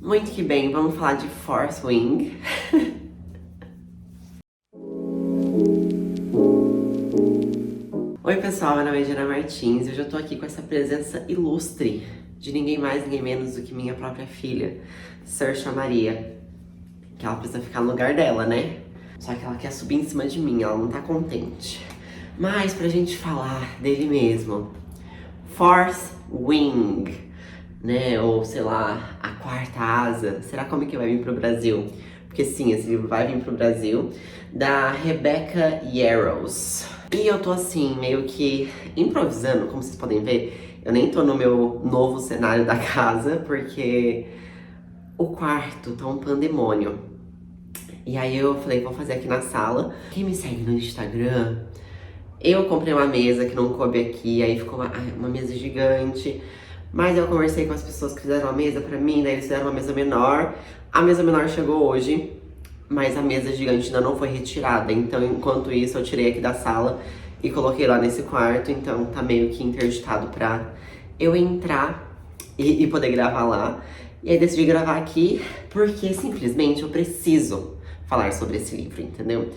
Muito que bem, vamos falar de Fourth Wing. Oi pessoal, meu nome é Diana Martins e hoje eu tô aqui com essa presença ilustre de ninguém mais, ninguém menos do que minha própria filha, Saoirse Maria. Que ela precisa ficar no lugar dela, né? Só que ela quer subir em cima de mim, ela não tá contente. Mas pra gente falar dele mesmo, Fourth Wing, né? Ou sei lá, a quarta asa. Será como é que vai vir pro Brasil? Porque sim, esse livro vai vir pro Brasil, da Rebecca Yarros. E eu tô assim, meio que improvisando, como vocês podem ver. Eu nem tô no meu novo cenário da casa, porque o quarto tá um pandemônio. E aí eu falei, vou fazer aqui na sala. Quem me segue no Instagram, eu comprei uma mesa que não coube aqui, aí ficou uma mesa gigante. Mas eu conversei com as pessoas que fizeram a mesa pra mim, daí eles fizeram uma mesa menor. A mesa menor chegou hoje, mas a mesa gigante ainda não foi retirada. Então, enquanto isso, eu tirei aqui da sala e coloquei lá nesse quarto. Então, tá meio que interditado pra eu entrar e poder gravar lá. E aí, decidi gravar aqui porque, simplesmente, eu preciso falar sobre esse livro, entendeu?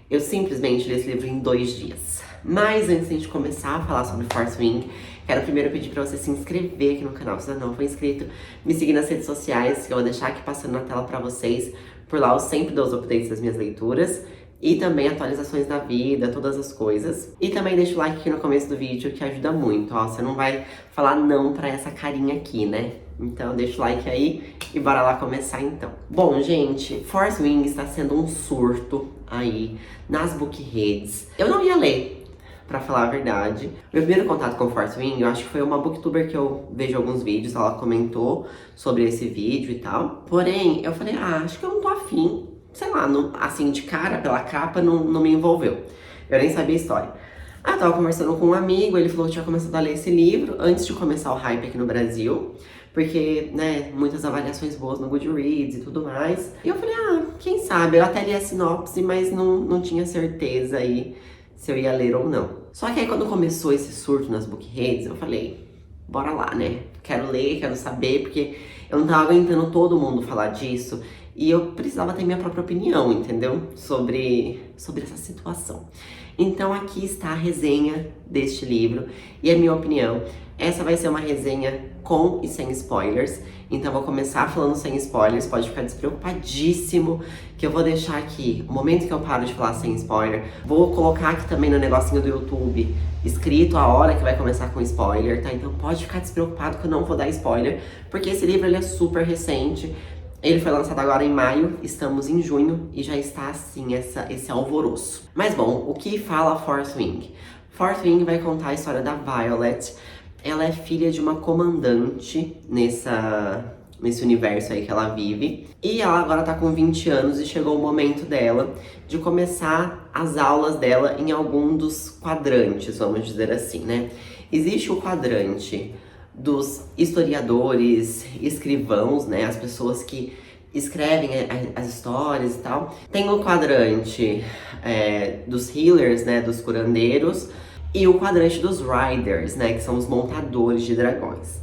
Eu simplesmente li esse livro em 2 dias. Mas, antes de a gente começar a falar sobre Fourth Wing, quero primeiro pedir pra você se inscrever aqui no canal, se ainda não for inscrito. Me seguir nas redes sociais, que eu vou deixar aqui passando na tela pra vocês. Por lá eu sempre dou os updates das minhas leituras. E também atualizações da vida, todas as coisas. E também deixa o like aqui no começo do vídeo, que ajuda muito, ó. Você não vai falar não pra essa carinha aqui, né? Então deixa o like aí e bora lá começar então. Bom, gente, Fourth Wing está sendo um surto aí nas bookreads. Eu não ia ler, pra falar a verdade. Meu primeiro contato com Fourth Wing, eu acho que foi uma booktuber que eu vejo alguns vídeos, ela comentou sobre esse vídeo e tal. Porém, eu falei, acho que eu não tô afim. Sei lá, assim, de cara, pela capa, não me envolveu. Eu nem sabia a história. Aí eu tava conversando com um amigo, ele falou que tinha começado a ler esse livro antes de começar o hype aqui no Brasil. Porque, né, muitas avaliações boas no Goodreads e tudo mais. E eu falei, quem sabe? Eu até li a sinopse, mas não tinha certeza aí se eu ia ler ou não. Só que aí quando começou esse surto nas bookreads, eu falei, bora lá, né? Quero ler, quero saber, porque eu não tava aguentando todo mundo falar disso. E eu precisava ter minha própria opinião, entendeu? Sobre essa situação. Então aqui está a resenha deste livro e a minha opinião. Essa vai ser uma resenha com e sem spoilers. Então eu vou começar falando sem spoilers, pode ficar despreocupadíssimo que eu vou deixar aqui, o momento que eu paro de falar sem spoiler, vou colocar aqui também no negocinho do YouTube, escrito a hora que vai começar com spoiler, tá? Então pode ficar despreocupado que eu não vou dar spoiler, porque esse livro ele é super recente. Ele foi lançado agora em maio, estamos em junho e já está assim, esse alvoroço. Mas bom, o que fala Fourth Wing? Fourth Wing vai contar a história da Violet. Ela é filha de uma comandante nesse universo aí que ela vive. E ela agora tá com 20 anos e chegou o momento dela de começar as aulas dela em algum dos quadrantes, vamos dizer assim, né? Existe o quadrante dos historiadores, escrivãos, né, as pessoas que escrevem as histórias e tal. Tem o quadrante dos healers, né, dos curandeiros, e o quadrante dos riders, né, que são os montadores de dragões.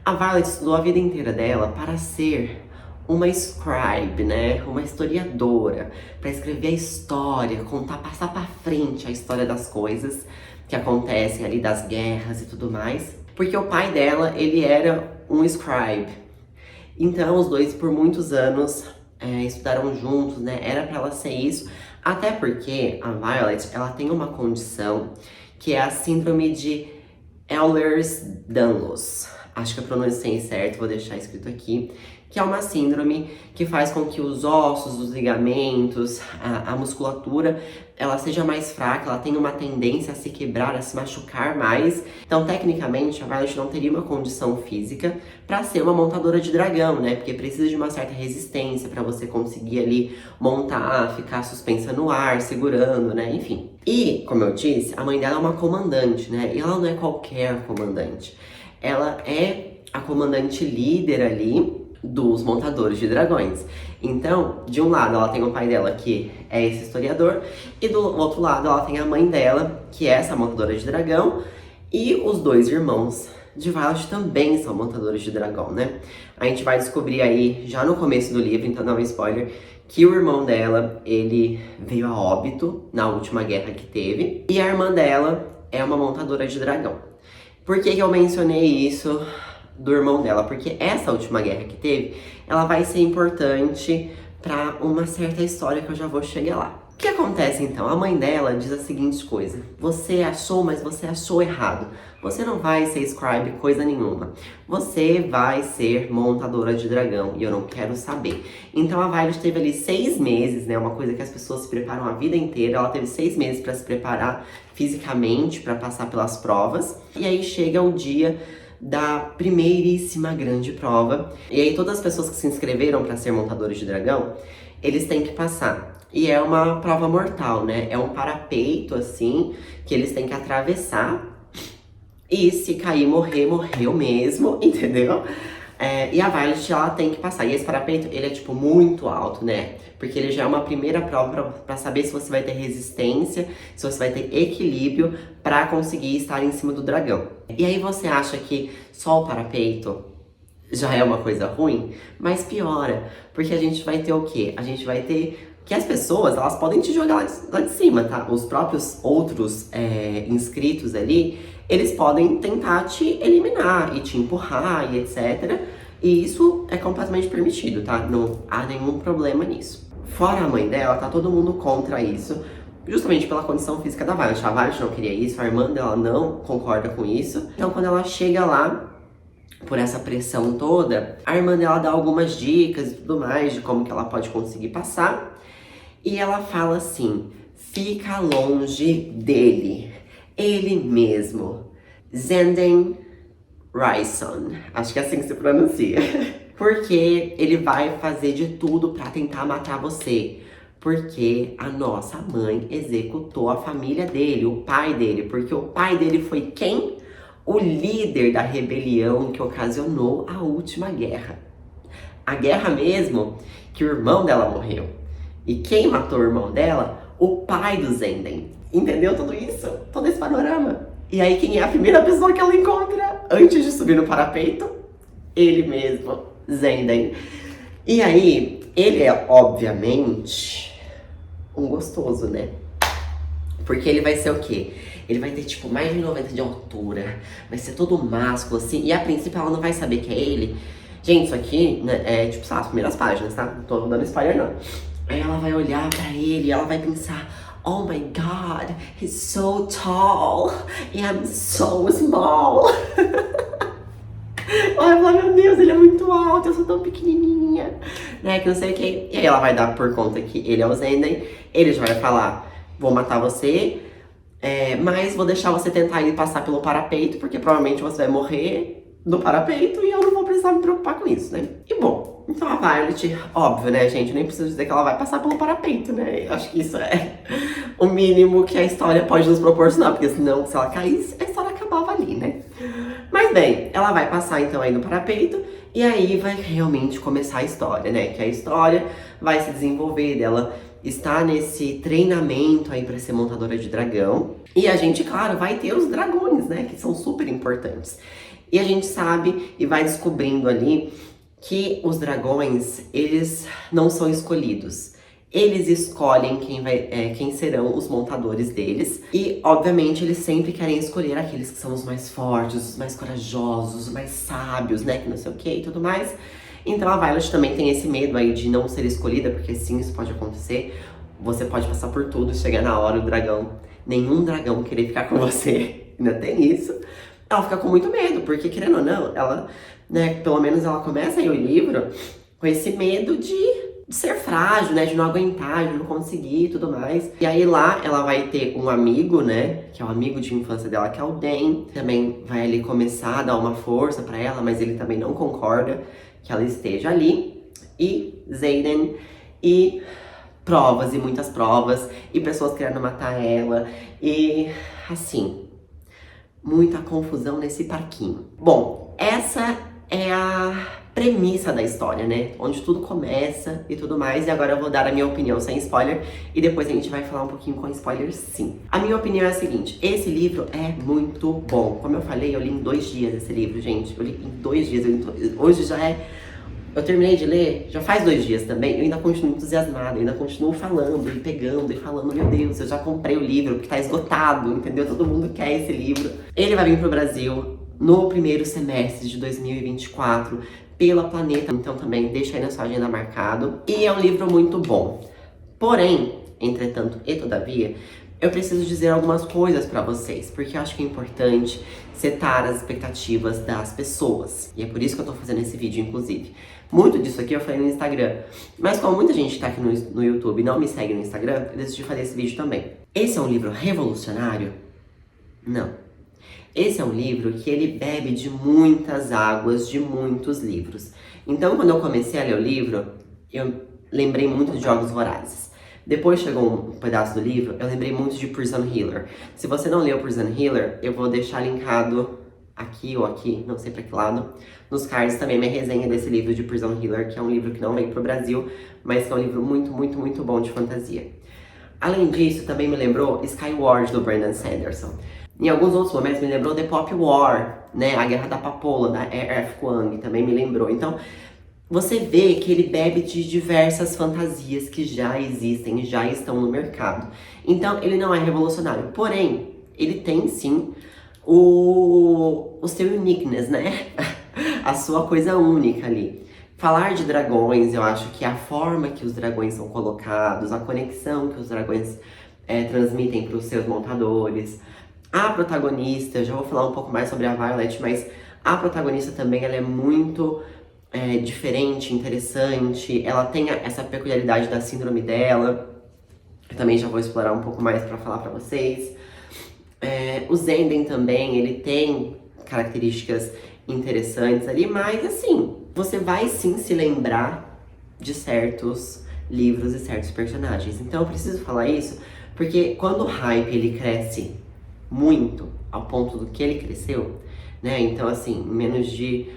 A Violet estudou a vida inteira dela para ser uma scribe, né, uma historiadora, para escrever a história, contar, passar para frente a história das coisas que acontecem ali, das guerras e tudo mais. Porque o pai dela, ele era um scribe. Então, os dois, por muitos anos, estudaram juntos, né? Era pra ela ser isso. Até porque a Violet, ela tem uma condição que é a síndrome de Ehlers-Danlos. Acho que eu pronunciei certo, vou deixar escrito aqui. Que é uma síndrome que faz com que os ossos, os ligamentos, a musculatura, ela seja mais fraca, ela tem uma tendência a se quebrar, a se machucar mais. Então, tecnicamente, a Violet não teria uma condição física para ser uma montadora de dragão, né? Porque precisa de uma certa resistência para você conseguir ali montar, ficar suspensa no ar, segurando, né? Enfim. E, como eu disse, a mãe dela é uma comandante, né? E ela não é qualquer comandante. Ela é a comandante líder ali dos montadores de dragões. Então, de um lado ela tem o pai dela, que é esse historiador, e do outro lado ela tem a mãe dela, que é essa montadora de dragão, e os 2 irmãos, de Violet também são montadores de dragão, né? A gente vai descobrir aí, já no começo do livro, então não é spoiler, que o irmão dela, ele veio a óbito na última guerra que teve. E a irmã dela é uma montadora de dragão. Por que eu mencionei isso do irmão dela? Porque essa última guerra que teve, ela vai ser importante pra uma certa história que eu já vou chegar lá. O que acontece então? A mãe dela diz a seguinte coisa: você achou, mas você achou errado. Você não vai ser scribe coisa nenhuma. Você vai ser montadora de dragão e eu não quero saber. Então a Violet teve ali 6 meses, né? Uma coisa que as pessoas se preparam a vida inteira. Ela teve 6 meses pra se preparar fisicamente, pra passar pelas provas. E aí chega o dia da primeiríssima grande prova. E aí todas as pessoas que se inscreveram pra ser montadores de dragão, eles têm que passar. E é uma prova mortal, né? É um parapeito, assim, que eles têm que atravessar. E se cair, morrer, morreu mesmo, entendeu? E a Violet, ela tem que passar. E esse parapeito, ele é, tipo, muito alto, né? Porque ele já é uma primeira prova pra saber se você vai ter resistência, se você vai ter equilíbrio pra conseguir estar em cima do dragão. E aí você acha que só o parapeito já é uma coisa ruim? Mas piora, porque a gente vai ter o quê? A gente vai ter que as pessoas, elas podem te jogar lá de cima, tá? Os próprios outros inscritos ali, eles podem tentar te eliminar e te empurrar e etc. E isso é completamente permitido, tá? Não há nenhum problema nisso. Fora a mãe dela, tá todo mundo contra isso, justamente pela condição física da Violet. A Violet não queria isso, a irmã dela não concorda com isso. Então quando ela chega lá, por essa pressão toda, a irmã dela dá algumas dicas e tudo mais de como que ela pode conseguir passar. E ela fala assim: fica longe dele, ele mesmo, Zenden Ryson, acho que é assim que se pronuncia. Porque ele vai fazer de tudo pra tentar matar você. Porque a nossa mãe executou a família dele, o pai dele. Porque o pai dele foi quem? O líder da rebelião que ocasionou a última guerra. A guerra mesmo que o irmão dela morreu. E quem matou o irmão dela? O pai do Zenden. Entendeu tudo isso? Todo esse panorama. E aí quem é a primeira pessoa que ela encontra antes de subir no parapeito? Ele mesmo, Zenden. E aí, ele é, obviamente, um gostoso, né? Porque ele vai ser o quê? Ele vai ter, tipo, mais de 90 de altura. Vai ser todo másculo, assim. E a princípio ela não vai saber que é ele. Gente, isso aqui, né, é, tipo, sabe, as primeiras páginas, tá? Não tô dando spoiler, não. Aí ela vai olhar pra ele e ela vai pensar: oh my god, he's so tall and I'm so small. Ela vai falar: meu Deus, ele é muito alto, eu sou tão pequenininha, né, que não sei o que. E aí ela vai dar por conta que ele é o Zenden. Ele já vai falar: vou matar você, mas vou deixar você tentar ir passar pelo parapeito, porque provavelmente você vai morrer no parapeito e eu não vou precisar me preocupar com isso, né? E bom, então a Violet, óbvio, né, gente, nem preciso dizer que ela vai passar pelo parapeito, né? Eu acho que isso é o mínimo que a história pode nos proporcionar, porque senão, se ela caísse, a história acabava ali, né? Mas bem, ela vai passar então aí no parapeito e aí vai realmente começar a história, né? Que a história vai se desenvolver dela estar nesse treinamento aí pra ser montadora de dragão. E a gente, claro, vai ter os dragões, né? Que são super importantes. E a gente sabe e vai descobrindo ali que os dragões, eles não são escolhidos. Eles escolhem quem serão os montadores deles. E, obviamente, eles sempre querem escolher aqueles que são os mais fortes, os mais corajosos, os mais sábios, né? Que não sei o que e tudo mais. Então a Violet também tem esse medo aí de não ser escolhida, porque sim, isso pode acontecer. Você pode passar por tudo, chegar na hora, nenhum dragão querer ficar com você. Ainda tem isso. Ela fica com muito medo, porque querendo ou não, ela, né, pelo menos ela começa aí o livro com esse medo de ser frágil, né, de não aguentar, de não conseguir e tudo mais. E aí lá ela vai ter um amigo, né, que é o amigo de infância dela, que é o Dan. Também vai ali começar a dar uma força pra ela, mas ele também não concorda que ela esteja ali. E Zayden, e provas, e muitas provas, e pessoas querendo matar ela, e assim, muita confusão nesse parquinho. Bom, essa é a premissa da história, né? Onde tudo começa e tudo mais. E agora eu vou dar a minha opinião sem spoiler e depois a gente vai falar um pouquinho com spoiler sim. A minha opinião é a seguinte, esse livro é muito bom. Como eu falei, eu li em 2 dias esse livro, gente. Eu li em 2 dias. Hoje já é... Eu terminei de ler, já faz 2 dias também, eu ainda continuo entusiasmada, eu ainda continuo falando e pegando e falando, meu Deus, eu já comprei o livro, porque tá esgotado, entendeu? Todo mundo quer esse livro. Ele vai vir pro Brasil no primeiro semestre de 2024, pela Planeta, então também deixa aí na sua agenda marcado. E é um livro muito bom. Porém, entretanto e todavia, eu preciso dizer algumas coisas pra vocês, porque eu acho que é importante setar as expectativas das pessoas. E é por isso que eu tô fazendo esse vídeo, inclusive. Muito disso aqui eu falei no Instagram, mas como muita gente tá aqui no YouTube e não me segue no Instagram, eu decidi fazer esse vídeo também. Esse é um livro revolucionário? Não. Esse é um livro que ele bebe de muitas águas, de muitos livros. Então, quando eu comecei a ler o livro, eu lembrei muito de Jogos Vorazes. Depois chegou um pedaço do livro, eu lembrei muito de Prison Healer. Se você não leu Prison Healer, eu vou deixar linkado aqui ou aqui, não sei pra que lado, nos cards também minha resenha desse livro de Prison Healer, que é um livro que não veio pro Brasil, mas que é um livro muito, muito, muito bom de fantasia. Além disso, também me lembrou Skyward, do Brandon Sanderson. Em alguns outros momentos me lembrou The Pop War, né, A Guerra da Papoula, da R.F. Kuang, também me lembrou. Então, você vê que ele bebe de diversas fantasias que já existem, já estão no mercado. Então, ele não é revolucionário, porém, ele tem sim o seu uniqueness, né? A sua coisa única ali. Falar de dragões, eu acho que a forma que os dragões são colocados, a conexão que os dragões transmitem para os seus montadores. A protagonista, eu já vou falar um pouco mais sobre a Violet, mas a protagonista também ela é muito diferente, interessante. Ela tem essa peculiaridade da síndrome dela. Eu também já vou explorar um pouco mais para falar para vocês. O Zenden também, ele tem características interessantes ali, mas assim, você vai sim se lembrar de certos livros e certos personagens. Então eu preciso falar isso, porque quando o hype ele cresce muito, ao ponto do que ele cresceu, né? Então assim, em menos de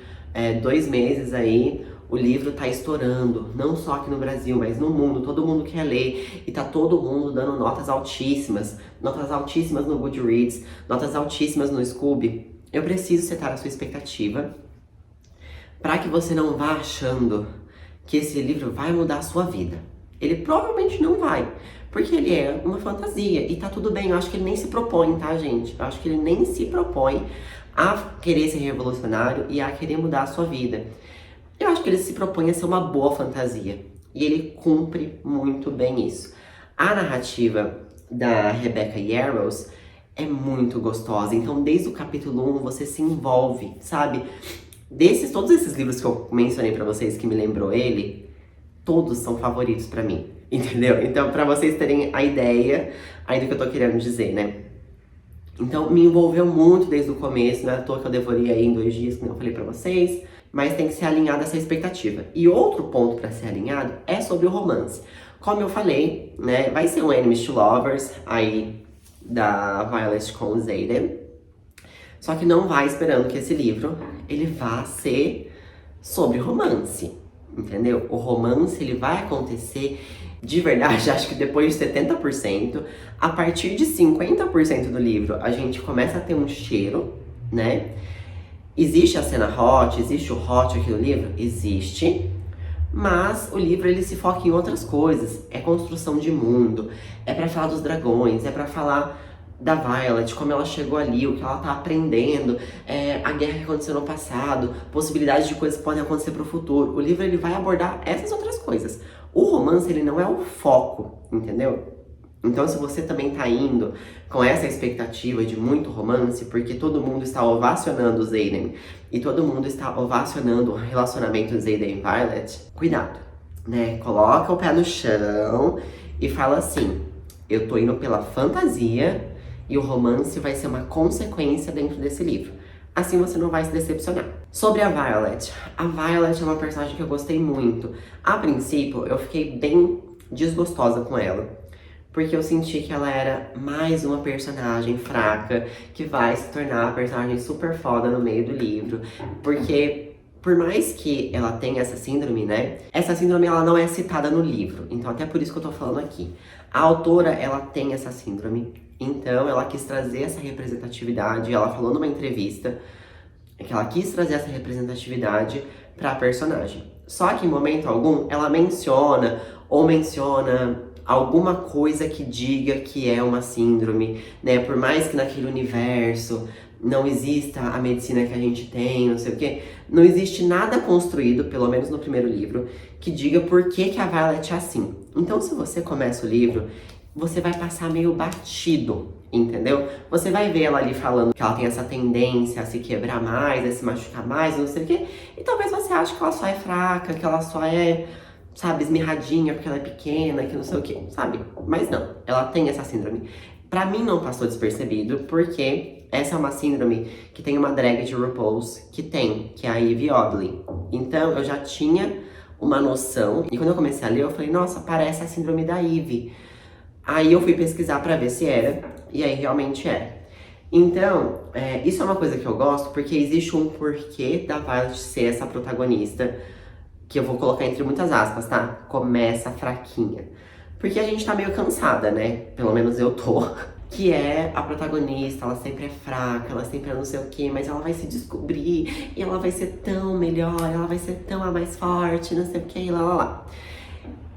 2 meses aí, o livro tá estourando, não só aqui no Brasil, mas no mundo, todo mundo quer ler, e tá todo mundo dando notas altíssimas no Goodreads, notas altíssimas no Scoob. Eu preciso setar a sua expectativa, para que você não vá achando que esse livro vai mudar a sua vida. Ele provavelmente não vai, porque ele é uma fantasia, e tá tudo bem, eu acho que ele nem se propõe, tá, gente? Eu acho que ele nem se propõe a querer ser revolucionário e a querer mudar a sua vida. Eu acho que ele se propõe a ser uma boa fantasia. E ele cumpre muito bem isso. A narrativa da Rebecca Yarros é muito gostosa. Então, desde o capítulo 1, você se envolve, sabe? Todos esses livros que eu mencionei pra vocês, que me lembrou ele, todos são favoritos pra mim. Entendeu? Então, pra vocês terem a ideia aí do que eu tô querendo dizer, né? Então, me envolveu muito desde o começo, não é à toa que eu devorei aí em 2 dias, como eu falei pra vocês. Mas tem que ser alinhada essa expectativa. E outro ponto para ser alinhado é sobre o romance. Como eu falei, né, vai ser um Enemies to Lovers aí da Violet com o Zayden. Só que não vai esperando que esse livro ele vá ser sobre romance, entendeu? O romance ele vai acontecer de verdade, acho que depois de 70%. A partir de 50% do livro a gente começa a ter um cheiro, né? Existe a cena hot, existe o hot aqui no livro? Existe, mas o livro ele se foca em outras coisas. É construção de mundo, é pra falar dos dragões, é pra falar da Violet, como ela chegou ali, o que ela tá aprendendo, a guerra que aconteceu no passado, possibilidades de coisas que podem acontecer pro futuro. O livro ele vai abordar essas outras coisas. O romance ele não é o foco, entendeu? Então, se você também tá indo com essa expectativa de muito romance, porque todo mundo está ovacionando o Zayden e todo mundo está ovacionando o relacionamento Zayden e Violet, cuidado, né? Coloca o pé no chão e fala assim, eu tô indo pela fantasia e o romance vai ser uma consequência dentro desse livro. Assim você não vai se decepcionar. Sobre a Violet é uma personagem que eu gostei muito. A princípio, eu fiquei bem desgostosa com ela, porque eu senti que ela era mais uma personagem fraca, que vai se tornar a personagem super foda no meio do livro. Porque por mais que ela tenha essa síndrome, né? Essa síndrome, ela não é citada no livro. Então, até por isso que eu tô falando aqui. A autora, ela tem essa síndrome. Então, ela quis trazer essa representatividade. Ela falou numa entrevista que ela quis trazer essa representatividade pra personagem. Só que em momento algum, ela menciona alguma coisa que diga que é uma síndrome, né? Por mais que naquele universo não exista a medicina que a gente tem, não sei o quê, não existe nada construído, pelo menos no primeiro livro, que diga por que a Violet é assim. Então, se você começa o livro, você vai passar meio batido, entendeu? Você vai ver ela ali falando que ela tem essa tendência a se quebrar mais, a se machucar mais, não sei o quê, e talvez você ache que ela só é fraca, que ela só é, sabe, esmirradinha porque ela é pequena, que não sei o quê, sabe? Mas não, ela tem essa síndrome. Pra mim não passou despercebido, porque essa é uma síndrome que tem uma drag de RuPaul's que é a Yvie Oddly. Então eu já tinha uma noção, e quando eu comecei a ler, eu falei, nossa, parece a síndrome da Yvie. Aí eu fui pesquisar pra ver se era, e aí realmente é. Então, isso é uma coisa que eu gosto, porque existe um porquê da Violet ser essa protagonista, que eu vou colocar entre muitas aspas, tá? Começa fraquinha. Porque a gente tá meio cansada, né? Pelo menos eu tô. Que é a protagonista, ela sempre é fraca, ela sempre é não sei o quê, mas ela vai se descobrir, e ela vai ser tão melhor, ela vai ser tão a mais forte, não sei o quê, e lá, lá, lá.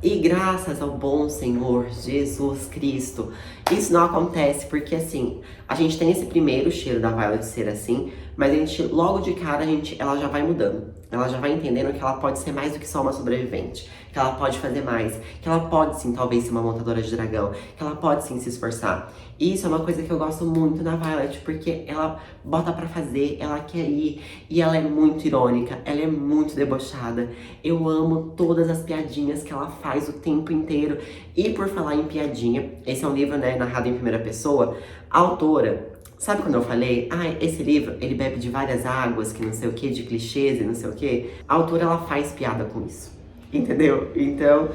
E graças ao bom Senhor Jesus Cristo, isso não acontece porque, assim, a gente tem esse primeiro cheiro da Violet ser assim, mas a gente, logo de cara, ela já vai mudando. Ela já vai entendendo que ela pode ser mais do que só uma sobrevivente, que ela pode fazer mais, que ela pode sim, talvez, ser uma montadora de dragão, que ela pode sim se esforçar. E isso é uma coisa que eu gosto muito na Violet, porque ela bota pra fazer, ela quer ir, e ela é muito irônica, ela é muito debochada. Eu amo todas as piadinhas que ela faz o tempo inteiro. E por falar em piadinha, esse é um livro, né, narrado em primeira pessoa, a autora, sabe quando eu falei, esse livro, ele bebe de várias águas, que não sei o que, de clichês e não sei o que? A autora, ela faz piada com isso, entendeu? Então,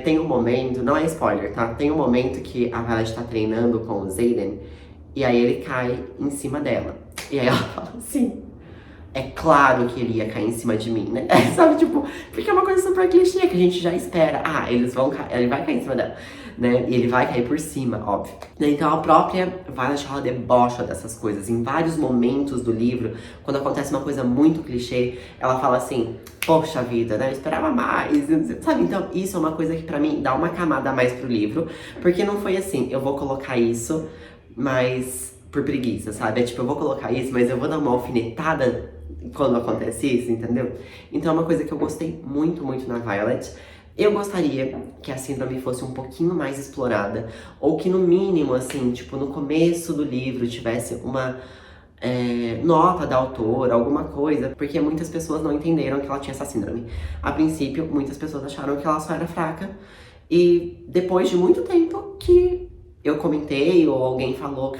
tem um momento, não é spoiler, tá? Tem um momento que a Violet tá treinando com o Xaden, e aí ele cai em cima dela. E aí ela fala assim, é claro que ele ia cair em cima de mim, né? Sabe, tipo, porque é uma coisa super clichê que a gente já espera. Ele vai cair em cima dela, né? E ele vai cair por cima, óbvio. Então a própria Violet, ela debocha dessas coisas. Em vários momentos do livro, quando acontece uma coisa muito clichê, ela fala assim, poxa vida, né? Eu esperava mais, sabe? Então isso é uma coisa que pra mim dá uma camada a mais pro livro, porque não foi assim, eu vou colocar isso, mas por preguiça, sabe? É tipo, eu vou colocar isso, mas eu vou dar uma alfinetada quando acontece isso, entendeu? Então é uma coisa que eu gostei muito, muito na Violet. Eu gostaria que a síndrome fosse um pouquinho mais explorada, ou que no mínimo, assim, tipo, no começo do livro tivesse uma nota da autora, alguma coisa, porque muitas pessoas não entenderam que ela tinha essa síndrome. A princípio, muitas pessoas acharam que ela só era fraca, e depois de muito tempo que eu comentei, ou alguém falou,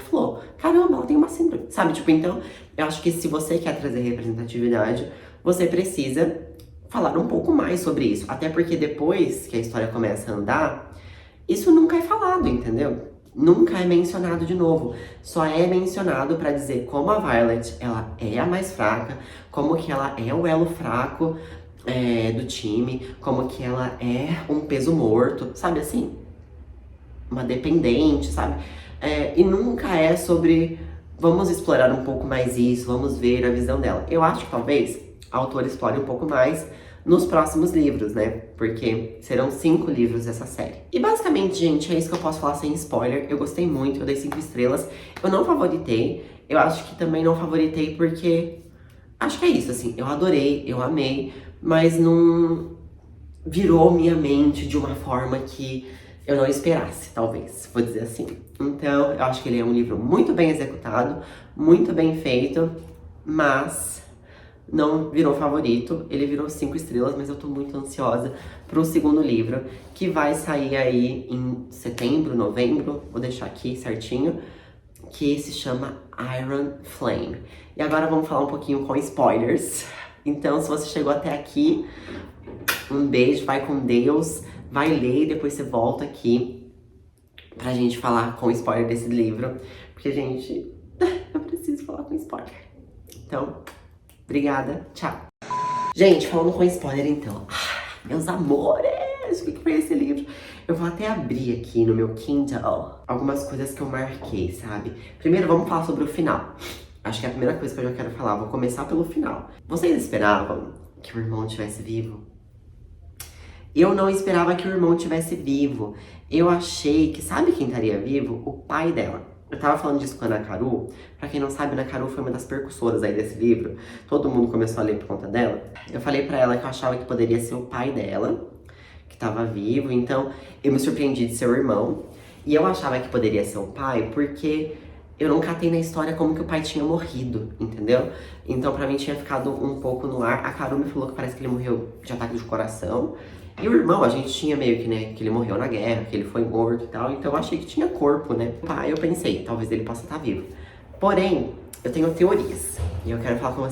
caramba, ela tem uma síndrome, sabe? Tipo, então, eu acho que se você quer trazer representatividade, você precisa falar um pouco mais sobre isso. Até porque depois que a história começa a andar, isso nunca é falado, entendeu? Nunca é mencionado de novo. Só é mencionado pra dizer como a Violet, ela é a mais fraca, como que ela é o elo fraco do time, como que ela é um peso morto, sabe assim? Uma dependente, sabe? E nunca é sobre, vamos explorar um pouco mais isso, vamos ver a visão dela. Eu acho que talvez a autora explore um pouco mais nos próximos livros, né? Porque serão 5 livros dessa série. E basicamente, gente, é isso que eu posso falar sem spoiler. Eu gostei muito, eu dei 5 estrelas. Eu não favoritei, eu acho que também não favoritei porque... Acho que é isso, assim, eu adorei, eu amei, mas não virou minha mente de uma forma que eu não esperasse, talvez, vou dizer assim. Então, eu acho que ele é um livro muito bem executado, muito bem feito, mas não virou favorito. Ele virou 5 estrelas, mas eu tô muito ansiosa pro segundo livro, que vai sair aí em setembro, novembro, vou deixar aqui certinho, que se chama Iron Flame. E agora vamos falar um pouquinho com spoilers. Então, se você chegou até aqui, um beijo, vai com Deus, vai ler e depois você volta aqui pra gente falar com spoiler desse livro. Porque, gente, eu preciso falar com spoiler. Então, obrigada, tchau! Gente, falando com spoiler então. Meus amores, o que foi esse livro? Eu vou até abrir aqui no meu Kindle algumas coisas que eu marquei, sabe? Primeiro, vamos falar sobre o final. Acho que é a primeira coisa que eu já quero falar. Vou começar pelo final. Vocês esperavam que o irmão estivesse vivo? Eu não esperava que o irmão estivesse vivo. Eu achei que, sabe quem estaria vivo? O pai dela. Eu tava falando disso com a Ana Caru. Pra quem não sabe, a Ana Caru foi uma das percussoras aí desse livro. Todo mundo começou a ler por conta dela. Eu falei pra ela que eu achava que poderia ser o pai dela, que tava vivo. Então, eu me surpreendi de ser o irmão. E eu achava que poderia ser o pai porque eu não catei na história como que o pai tinha morrido, entendeu? Então, pra mim, tinha ficado um pouco no ar. A Caru me falou que parece que ele morreu de ataque de coração. E o irmão, a gente tinha meio que, né, que ele morreu na guerra, que ele foi morto e tal, então eu achei que tinha corpo, né? Pai, eu pensei, talvez ele possa estar vivo. Porém, eu tenho teorias, e eu quero falar com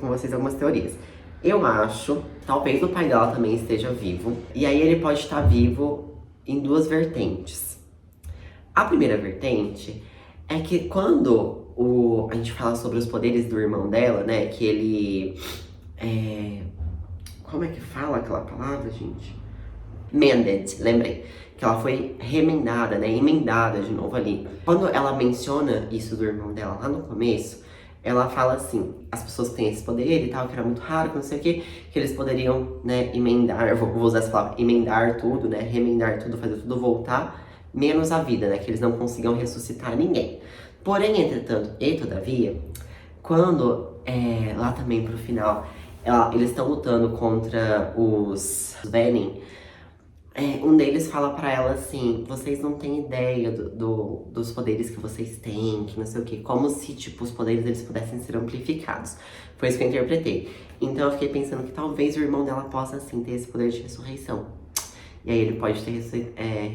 vocês algumas teorias. Eu acho, talvez o pai dela também esteja vivo, e aí ele pode estar vivo em duas vertentes. A primeira vertente é que quando a gente fala sobre os poderes do irmão dela, né, que ele como é que fala aquela palavra, gente? Mended, lembrei. Que ela foi remendada, né? Emendada de novo ali. Quando ela menciona isso do irmão dela lá no começo, ela fala assim, as pessoas que têm esse poder e tal, que era muito raro, que não sei o que eles poderiam, né, emendar, eu vou usar essa palavra, emendar tudo, né? Remendar tudo, fazer tudo voltar, menos a vida, né? Que eles não consigam ressuscitar ninguém. Porém, entretanto e todavia, quando lá também pro final eles estão lutando contra os Venom, um deles fala pra ela assim, vocês não têm ideia dos poderes que vocês têm, que não sei o que, como se, tipo, os poderes deles pudessem ser amplificados. Foi isso que eu interpretei. Então eu fiquei pensando que talvez o irmão dela possa, assim, ter esse poder de ressurreição. E aí ele pode ter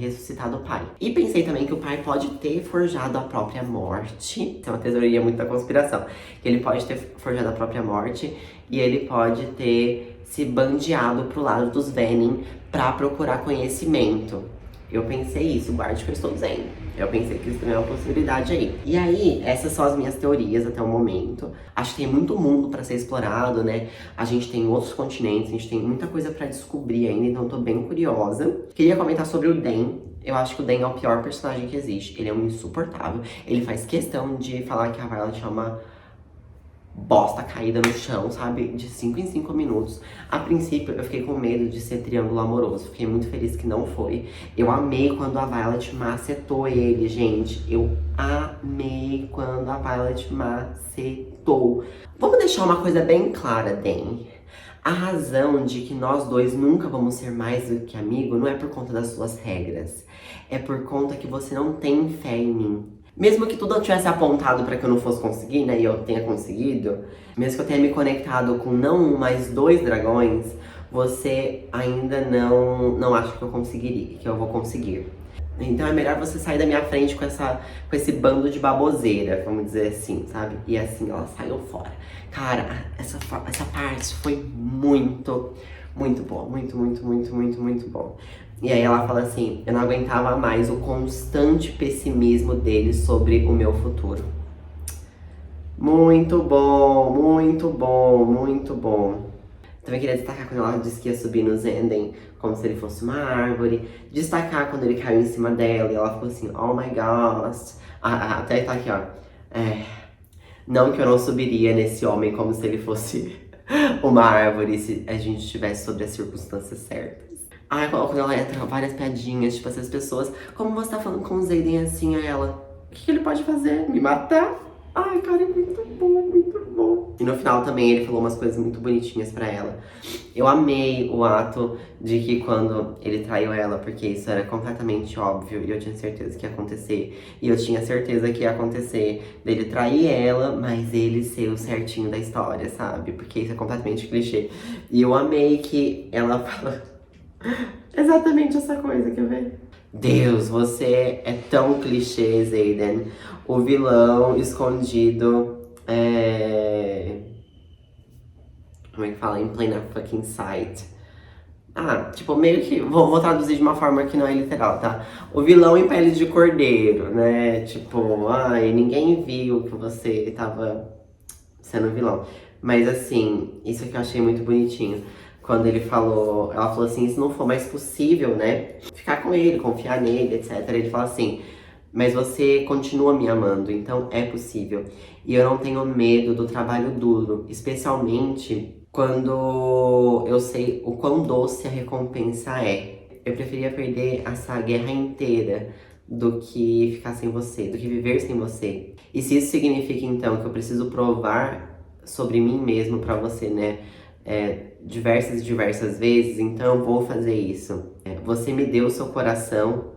ressuscitado o pai. E pensei também que o pai pode ter forjado a própria morte. Isso é uma teoria muito da conspiração. Que ele pode ter forjado a própria morte e ele pode ter se bandeado pro lado dos Venom pra procurar conhecimento. Eu pensei isso, guarde o que eu estou dizendo. Eu pensei que isso também é uma possibilidade aí. E aí, essas são as minhas teorias até o momento. Acho que tem muito mundo pra ser explorado, né? A gente tem outros continentes, a gente tem muita coisa pra descobrir ainda, então eu tô bem curiosa. Queria comentar sobre o Dan. Eu acho que o Dan é o pior personagem que existe. Ele é um insuportável. Ele faz questão de falar que a Violet é uma bosta caída no chão, sabe? De 5 em 5 minutos. A princípio, eu fiquei com medo de ser triângulo amoroso. Fiquei muito feliz que não foi. Eu amei quando a Violet macetou ele, gente. Eu amei quando a Violet macetou. Vamos deixar uma coisa bem clara, Dan. A razão de que nós dois nunca vamos ser mais do que amigo não é por conta das suas regras. É por conta que você não tem fé em mim. Mesmo que tudo tivesse apontado pra que eu não fosse conseguir, né, e eu tenha conseguido, mesmo que eu tenha me conectado com não um, mas 2 dragões, você ainda não acha que eu conseguiria, que eu vou conseguir. Então é melhor você sair da minha frente com esse bando de baboseira, vamos dizer assim, sabe? E assim, ela saiu fora. Cara, essa parte foi muito boa. Muito bom. E aí ela fala assim, eu não aguentava mais o constante pessimismo dele sobre o meu futuro. Muito bom. Também queria destacar quando ela disse que ia subir no Zenden como se ele fosse uma árvore. Destacar quando ele caiu em cima dela e ela ficou assim, oh my god. Até tá aqui, ó. Não que eu não subiria nesse homem como se ele fosse uma árvore se a gente estivesse sobre as circunstâncias certas. Quando ela entra, várias piadinhas, tipo, essas pessoas, como você tá falando com o Zayden assim, a ela, o que ele pode fazer? Me matar? Ai, cara, é muito bom. E no final também ele falou umas coisas muito bonitinhas pra ela. Eu amei o ato de que quando ele traiu ela, porque isso era completamente óbvio e eu tinha certeza que ia acontecer. E eu tinha certeza que ia acontecer dele trair ela, mas ele ser o certinho da história, sabe? Porque isso é completamente clichê. E eu amei que ela fala exatamente essa coisa, quer ver? Deus, você é tão clichê, Zayden. O vilão escondido como é que fala? In plain fucking sight. Tipo, meio que... Vou traduzir de uma forma que não é literal, tá? O vilão em pele de cordeiro, né? Tipo, ninguém viu que você tava sendo vilão. Mas assim, isso aqui eu achei muito bonitinho. Quando ele falou, ela falou assim, se não for mais possível, né, ficar com ele, confiar nele, etc. Ele fala assim, mas você continua me amando, então é possível. E eu não tenho medo do trabalho duro, especialmente quando eu sei o quão doce a recompensa é. Eu preferia perder essa guerra inteira do que ficar sem você, do que viver sem você. E se isso significa então que eu preciso provar sobre mim mesmo pra você, né? Diversas e diversas vezes, então eu vou fazer isso. Você me deu o seu coração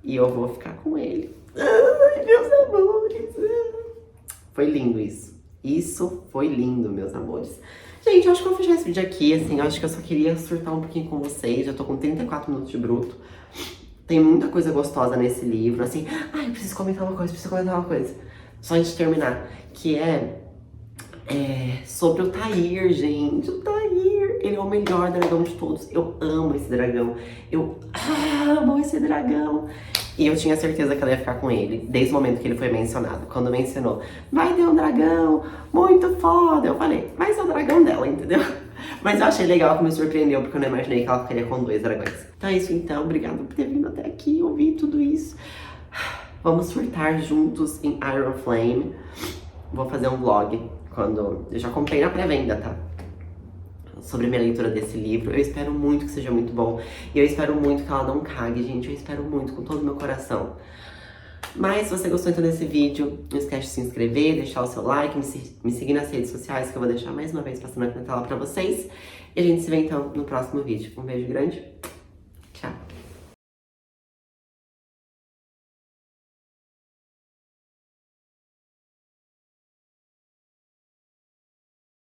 e eu vou ficar com ele. Ai, meus amores. Foi lindo isso. Isso foi lindo, meus amores. Gente, eu acho que eu vou fechar esse vídeo aqui, assim, eu acho que eu só queria surtar um pouquinho com vocês. Já tô com 34 minutos de bruto. Tem muita coisa gostosa nesse livro, assim. Ai, eu preciso comentar uma coisa, preciso comentar uma coisa. Só antes de terminar, que sobre o Tahir, gente. O Tahir, ele é o melhor dragão de todos. Eu amo esse dragão. Eu amo esse dragão. E eu tinha certeza que ela ia ficar com ele, desde o momento que ele foi mencionado. Quando mencionou, vai ter um dragão muito foda. Eu falei, vai ser o dragão dela, entendeu? Mas eu achei legal que me surpreendeu, porque eu não imaginei que ela ficaria com 2 dragões. Então é isso então, obrigada por ter vindo até aqui, ouvir tudo isso. Vamos surtar juntos em Iron Flame. Vou fazer um vlog quando... Eu já comprei na pré-venda, tá? Sobre a minha leitura desse livro. Eu espero muito que seja muito bom. E eu espero muito que ela não cague, gente. Eu espero muito, com todo o meu coração. Mas se você gostou então desse vídeo, não esquece de se inscrever, deixar o seu like, me seguir nas redes sociais, que eu vou deixar mais uma vez passando aqui na tela pra vocês. E a gente se vê então no próximo vídeo. Um beijo grande.